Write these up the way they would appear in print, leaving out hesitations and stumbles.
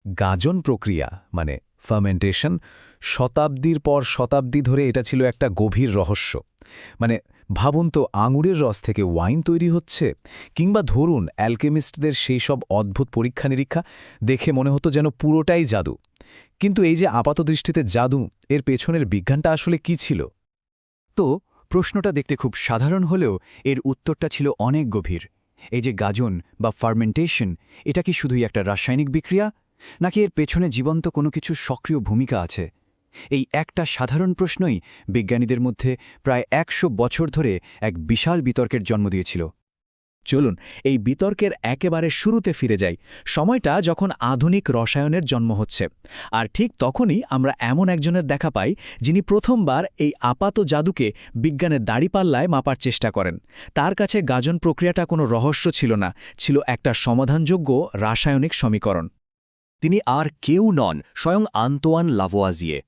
গাজন প্রক্রিয়া মানে ফার্মেন্টেশন শতাব্দীর পর শতাব্দী ধরে এটা ছিল একটা গভীর রহস্য। মানে ভাবুন তো, আঙুরের রস থেকে ওয়াইন তৈরি হচ্ছে, কিংবা ধরুন অ্যালকেমিস্টদের সেই সব অদ্ভুত পরীক্ষা নিরীক্ষা দেখে মনে হতো যেন পুরোটাই জাদু। কিন্তু এই যে আপাতদৃষ্টিতে জাদু, এর পেছনের বিজ্ঞানটা আসলে কি ছিল? তো প্রশ্নটা দেখতে খুব সাধারণ হলেও এর উত্তরটা ছিল অনেক গভীর। এই যে গাজন বা ফার্মেন্টেশন, এটা কি শুধুই একটা রাসায়নিক বিক্রিয়া, নাকি এর পেছনে জীবন্ত কোনো কিছু সক্রিয় ভূমিকা আছে? এই একটা সাধারণ প্রশ্নই বিজ্ঞানীদের মধ্যে প্রায় ১০০ বছর ধরে এক বিশাল বিতর্কের জন্ম দিয়েছিল। চলুন এই বিতর্কের একেবারে শুরুতে ফিরে যাই, সময়টা যখন আধুনিক রসায়নের জন্ম হচ্ছে। আর ঠিক তখনই আমরা এমন একজনের দেখা পাই যিনি প্রথমবার এই আপাত জাদুকে বিজ্ঞানের দাড়িপাল্লায় মাপার চেষ্টা করেন। তার কাছে গাজন প্রক্রিয়াটা কোনো রহস্য ছিল না, ছিল একটা সমাধানযোগ্য রাসায়নিক সমীকরণ। তিনি আর কেউ নন, স্বয়ং আন্তোয়ান লাভোয়াজিয়ে।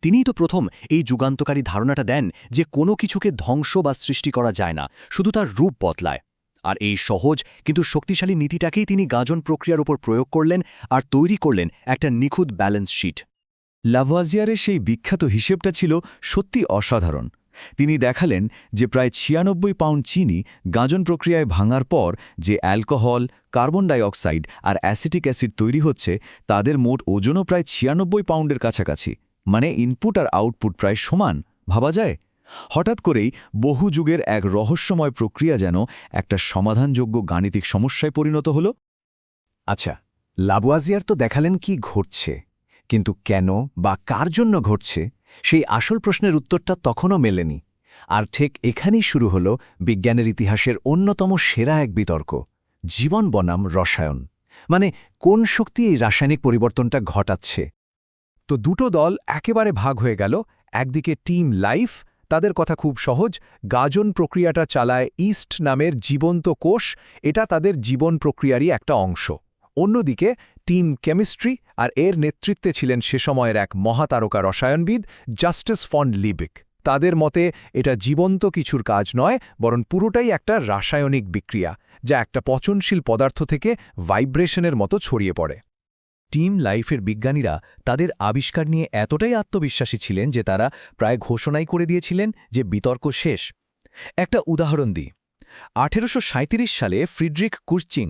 তিনিই তো প্রথম এই যুগান্তকারী ধারণাটা দেন যে কোনো কিছুকে ধ্বংস বা সৃষ্টি করা যায় না, শুধু তার রূপ বদলায়। আর এই সহজ কিন্তু শক্তিশালী নীতিটাকেই তিনি গাজন প্রক্রিয়ার উপর প্রয়োগ করলেন আর তৈরি করলেন একটা নিখুঁত ব্যালেন্স শিট। লাভোয়াজিয়ারের সেই বিখ্যাত হিসেবটা ছিল সত্যি অসাধারণ। তিনি দেখালেন যে প্রায় ৯৬ পাউন্ড চিনি গাজন প্রক্রিয়ায় ভাঙার পর যে অ্যালকোহল, কার্বন ডাইঅক্সাইড আর অ্যাসিটিক অ্যাসিড তৈরি হচ্ছে, তাদের মোট ওজনও প্রায় ৯৬ পাউন্ডের কাছাকাছি। মানে ইনপুট আর আউটপুট প্রায় সমান, ভাবা যায়? হঠাৎ করেই বহু যুগের এক রহস্যময় প্রক্রিয়া যেন একটা সমাধানযোগ্য গাণিতিক সমস্যায় পরিণত হল। আচ্ছা, লাভোয়াজিয়ার তো দেখালেন কি ঘটছে, কিন্তু কেন বা কার জন্য ঘটছে সেই আসল প্রশ্নের উত্তরটা তখনও মেলেনি। আর ঠিক এখানেই শুরু হল বিজ্ঞানের ইতিহাসের অন্যতম সেরা এক বিতর্ক, জীবন বনাম রসায়ন। মানে কোন শক্তি এই রাসায়নিক পরিবর্তনটা ঘটাচ্ছে? তো দুটো দল একেবারে ভাগ হয়ে গেল। একদিকে টিম লাইফ, তাদের কথা খুব সহজ, গাজন প্রক্রিয়াটা চালায় ইস্ট নামের জীবন্ত কোষ, এটা তাদের জীবন প্রক্রিয়ারই একটা অংশ। অন্যদিকে টিম কেমিস্ট্রি, আর এর নেতৃত্বে ছিলেন সে সময়ের এক মহাতারকা রসায়নবিদ জাস্টিস ফন লিবিক। তাদের মতে এটা জীবন্ত কিছুর কাজ নয়, বরং পুরোটাই একটা রাসায়নিক বিক্রিয়া, যা একটা পচনশীল পদার্থ থেকে ভাইব্রেশনের মতো ছড়িয়ে পড়ে। টিম লাইফের বিজ্ঞানীরা তাদের আবিষ্কার নিয়ে এতটাই আত্মবিশ্বাসী ছিলেন যে তারা প্রায় ঘোষণাই করে দিয়েছিলেন যে বিতর্ক শেষ। একটা উদাহরণ দিই। ১৮৩৭ সালে ফ্রিডরিখ কুর্চিং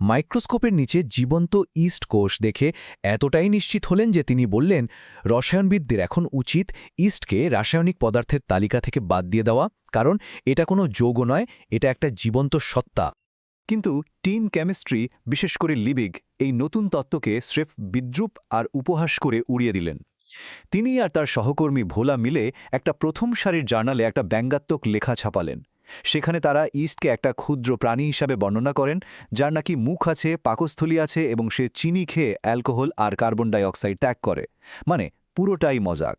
মাইক্রোস্কোপের নিচে জীবন্ত ইস্ট কোষ দেখে এতটাই নিশ্চিত হলেন যে তিনি বললেন, রসায়নবিদদের এখন উচিত ইস্টকে রাসায়নিক পদার্থের তালিকা থেকে বাদ দিয়ে দেওয়া, কারণ এটা কোনো যৌগ নয়, এটা একটা জীবন্ত সত্তা। কিন্তু টিম কেমিস্ট্রি, বিশেষ করে লিবিগ, এই নতুন তত্ত্বকে স্রেফ বিদ্রূপ আর উপহাস করে উড়িয়ে দিলেন। তিনি আর তার সহকর্মী ভোলা মিলে একটা প্রথম সারির জার্নালে একটা ব্যঙ্গাত্মক লেখা ছাপালেন। সেখানে তারা ইস্টকে একটা ক্ষুদ্র প্রাণী হিসাবে বর্ণনা করেন, যার নাকি মুখ আছে, পাকস্থলী আছে এবং সে চিনি খেয়ে অ্যালকোহল আর কার্বন ডাইঅক্সাইড ত্যাগ করে। মানে পুরোটাই মজাক।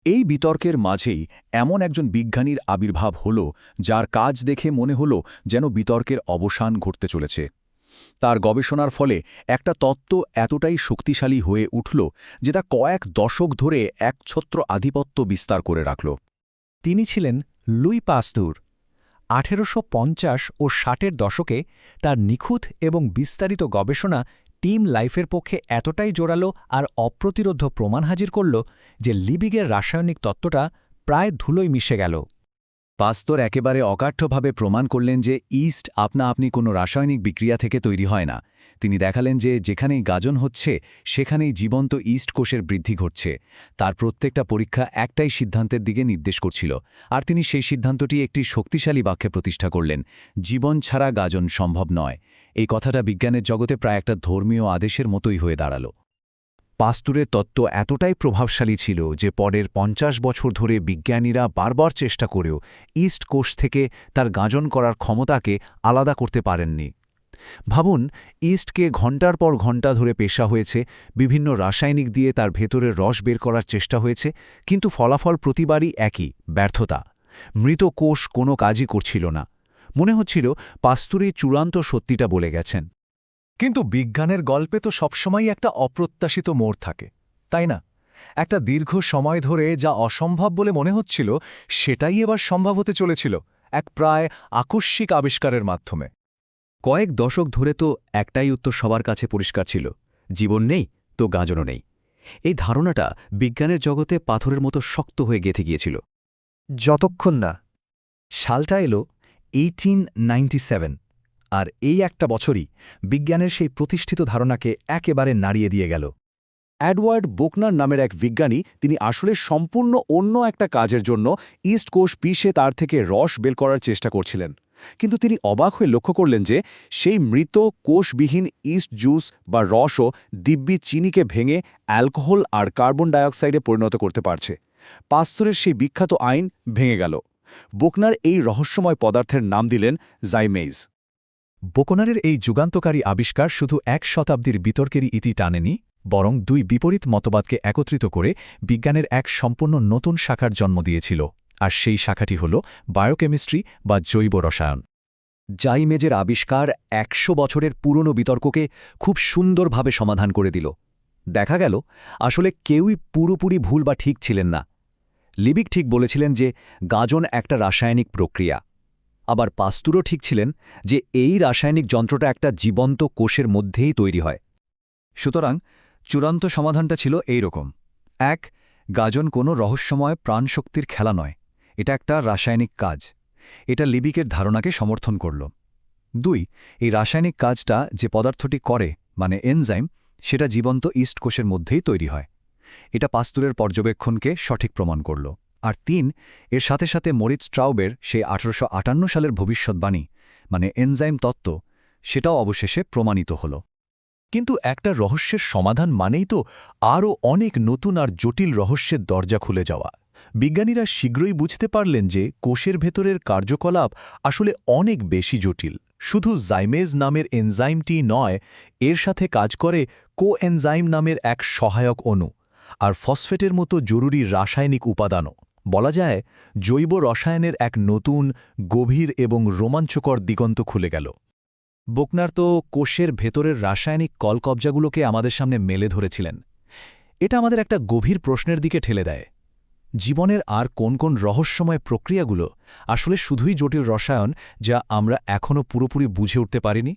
এই বিতর্কের মাঝেই এমন একজন বিজ্ঞানীর আবির্ভাব হল, যার কাজ দেখে মনে হল যেন বিতর্কের অবসান ঘটতে চলেছে। তার গবেষণার ফলে একটা তত্ত্ব এতটাই শক্তিশালী হয়ে উঠল যে তা কয়েক দশক ধরে একছত্র আধিপত্য বিস্তার করে রাখল। তিনি ছিলেন লুই পাস্তুর। ১৮৫০ ও ৬০-এর দশকে তার নিখুঁত এবং বিস্তারিত গবেষণা টিম লাইফের পক্ষে এতটাই জোরালো আর অপ্রতিরোধ্য প্রমাণ হাজির করল যে লিবিগের রাসায়নিক তত্ত্বটা প্রায় ধুলোয় মিশে গেল। পাস্তর একেবারে অকাঠ্যভাবে প্রমাণ করলেন যে ইস্ট আপনা আপনি কোনো রাসায়নিক বিক্রিয়া থেকে তৈরি হয় না। তিনি দেখালেন যে যেখানেই গাজন হচ্ছে সেখানেই জীবন্ত ইস্ট কোষের বৃদ্ধি ঘটছে। তার প্রত্যেকটা পরীক্ষা একটাই সিদ্ধান্তের দিকে নির্দেশ করছিল, আর তিনি সেই সিদ্ধান্তটি একটি শক্তিশালী বাক্যে প্রতিষ্ঠা করলেন: জীবন ছাড়া গাজন সম্ভব নয়। এই কথাটা বিজ্ঞানের জগতে প্রায় একটা ধর্মীয় আদেশের মতোই হয়ে দাঁড়াল। পাস্তুরের তত্ত্ব এতটাই প্রভাবশালী ছিল যে পরের ৫০ বছর ধরে বিজ্ঞানীরা বারবার চেষ্টা করেও ইস্ট কোষ থেকে তার গাজন করার ক্ষমতাকে আলাদা করতে পারেননি। ভাবুন, ইস্টকে ঘণ্টার পর ঘণ্টা ধরে পেশা হয়েছে, বিভিন্ন রাসায়নিক দিয়ে তার ভেতরের রস বের করার চেষ্টা হয়েছে, কিন্তু ফলাফল প্রতিবারই একই, ব্যর্থতা। মৃত কোষ কোনো কাজই করছিল না। মনে হচ্ছিল পাস্তুরই চূড়ান্ত সত্যিটা বলে গেছেন। কিন্তু বিজ্ঞানের গল্পে তো সবসময়ই একটা অপ্রত্যাশিত মোড় থাকে, তাই না? একটা দীর্ঘ সময় ধরে যা অসম্ভব বলে মনে হচ্ছিল, সেটাই এবার সম্ভব হতে চলেছিল এক প্রায় আকস্মিক আবিষ্কারের মাধ্যমে। কয়েক দশক ধরে তো একটাই উত্তর সবার কাছে পরিষ্কার ছিল: জীবন নেই, তো গাজনও নেই। এই ধারণাটা বিজ্ঞানের জগতে পাথরের মতো শক্ত হয়ে গেঁথে গিয়েছিল। যতক্ষণ না সালটা এলো 1897, আর এই একটা বছরই বিজ্ঞানের সেই প্রতিষ্ঠিত ধারণাকে একেবারে নাড়িয়ে দিয়ে গেল। এডওয়ার্ড বোকনার নামের এক বিজ্ঞানী, তিনি আসলে সম্পূর্ণ অন্য একটা কাজের জন্য ইস্ট কোষ পিষে তার থেকে রস বের করার চেষ্টা করছিলেন। কিন্তু তিনি অবাক হয়ে লক্ষ্য করলেন যে সেই মৃত কোষবিহীন ইস্ট জুস বা রসও দিব্যি চিনিকে ভেঙে অ্যালকোহল আর কার্বন ডাইঅক্সাইডে পরিণত করতে পারছে। পাস্তুরের সেই বিখ্যাত আইন ভেঙে গেল। বোকনার এই রহস্যময় পদার্থের নাম দিলেন জাইমেজ। বোকনারের এই যুগান্তকারী আবিষ্কার শুধু এক শতাব্দীর বিতর্কেরই ইতি টানেনি, বরং দুই বিপরীত মতবাদকে একত্রিত করে বিজ্ঞানের এক সম্পূর্ণ নতুন শাখার জন্ম দিয়েছিল, আর সেই শাখাটি হল বায়োকেমিস্ট্রি বা জৈব রসায়ন। জাইমেজের আবিষ্কার ১০০ বছরের পুরনো বিতর্ককে খুব সুন্দরভাবে সমাধান করে দিল। দেখা গেল আসলে কেউই পুরোপুরি ভুল বা ঠিক ছিলেন না। লিবিক ঠিক বলেছিলেন যে গাজন একটা রাসায়নিক প্রক্রিয়া, আবার পাস্তুরও ঠিক ছিলেন যে এই রাসায়নিক যন্ত্রটা একটা জীবন্ত কোষের মধ্যেই তৈরি হয়। সুতরাং চূড়ান্ত সমাধানটা ছিল এই রকম: ১. গাজন কোনো রহস্যময় প্রাণশক্তির খেলা নয়, এটা একটা রাসায়নিক কাজ। এটা লিবিকের ধারণাকে সমর্থন করল। ২. এই রাসায়নিক কাজটা যে পদার্থটি করে, মানে এনজাইম, সেটা জীবন্ত ইস্ট কোষের মধ্যেই তৈরি হয়। এটা পাস্তুরের পর্যবেক্ষণকে সঠিক প্রমাণ করল। আর ৩. এর সাথে সাথে মরিৎজ স্ট্রাউবের সেই ১৮৫৮ সালের ভবিষ্যৎবাণী, মানে এনজাইম তত্ত্ব, সেটাও অবশেষে প্রমাণিত হল। কিন্তু একটা রহস্যের সমাধান মানেই তো আরও অনেক নতুন আর জটিল রহস্যের দরজা খুলে যাওয়া। বিজ্ঞানীরা শীঘ্রই বুঝতে পারলেন যে কোষের ভেতরের কার্যকলাপ আসলে অনেক বেশি জটিল। শুধু জাইমেজ নামের এনজাইমটি নয়, এর সাথে কাজ করে কোএনজাইম নামের এক সহায়ক অণু, আর ফসফেটের মতো জরুরি রাসায়নিক উপাদানও। বলা যায় জৈব রসায়নের এক নতুন, গভীর এবং রোমাঞ্চকর দিগন্ত খুলে গেল। বোকনার তো কোষের ভেতরের রাসায়নিক কলকবজাগুলোকে আমাদের সামনে মেলে ধরেছিলেন। এটা আমাদের একটা গভীর প্রশ্নের দিকে ঠেলে দেয়। জীবনের আর কোন কোন রহস্যময় প্রক্রিয়াগুলো আসলে শুধুই জটিল রসায়ন, যা আমরা এখনও পুরোপুরি বুঝে উঠতে পারিনি?